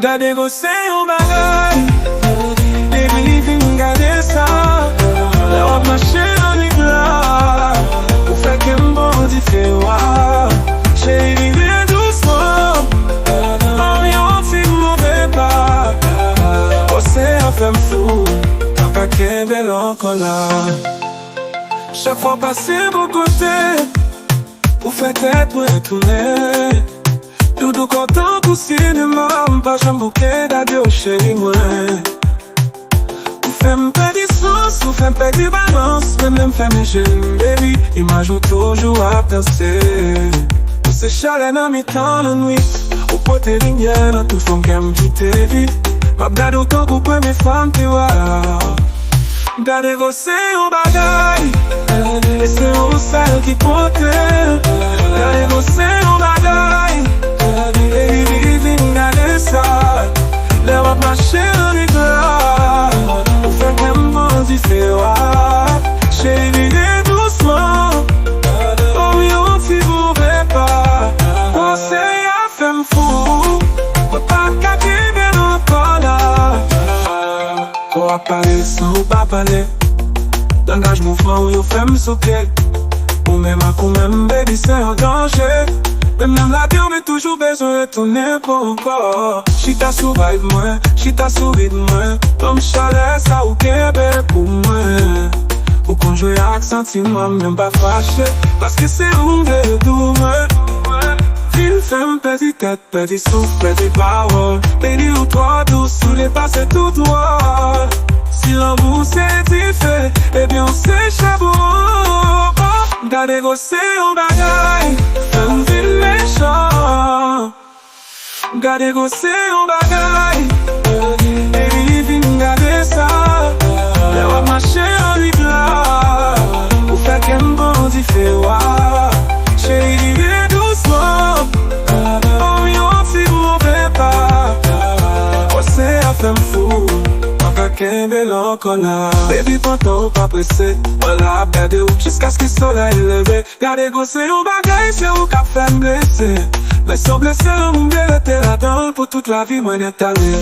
Gade gose yon bagay, baby vin gade sa. Le wap mache nan lig la, ou fe kem bon di fe wa. Chéri vive doucement, yon fi mouve pa. Ose a fem fou, pa kembe lankon la. Chaque fois passe bon côté, ou fe tèt mwen tourne. Doudou kontan kou sinema, mpa jan bouke d'adieu chéri mwen. Ou fèm pedi sens, ou fèm pedi balance, même fèm jen baby, imaj ou toujou a pense. Ou se chale nan mi tan nan nwi, ou pote rinye nan tout fon kem kite vi. Map gade ou tan kou preme fam te wa. Gade gose yon bagay, e se ou sel ki kote. Gade gose yon bagay, baby vin gade sa. Le wap mache nan lig la, ou fe kem bon di fe wa. Chéri vive doucement, yon fi mouve pa. Ose a fem fou, pa kake nan kola. Ou a pale san ou pa pale, langaj mouvman ou yo fem soke. Ou mèm akou mèm baby se yon danger. Mèm nan la diyo mè toujou bezon retourne pou encore. Chita sou vibe mwen, chita sou ritme mwen. Tom chale sa ou kebe pou mwen. Ou konjwe ak sentiman mèm pa fache, paske se ou mè dou mwen. Il fèm pedi tèt, pedi souf, pedi parol. Baby ou toi douce, sou les passe tout droit. Si l'amour c'est diffé, eh bien c'est chabou. Gade gose yon bagay, fèm vil méchant. Gade gose yon bagay, baby vin gade sa. Le wap mache an lig la, ou fe kem bon di fe wa. Chéri vive doucement, yon fi mouve pa. Ose a fem fou, kembe lankon la. Baby pantan ou pa presse, wala ap gade ou jiska ski soleil leve. Gade gose yon bagay, se ou ka fèm blese. Mè son blese, moun blete la dan, pou tout la vi mwen etale.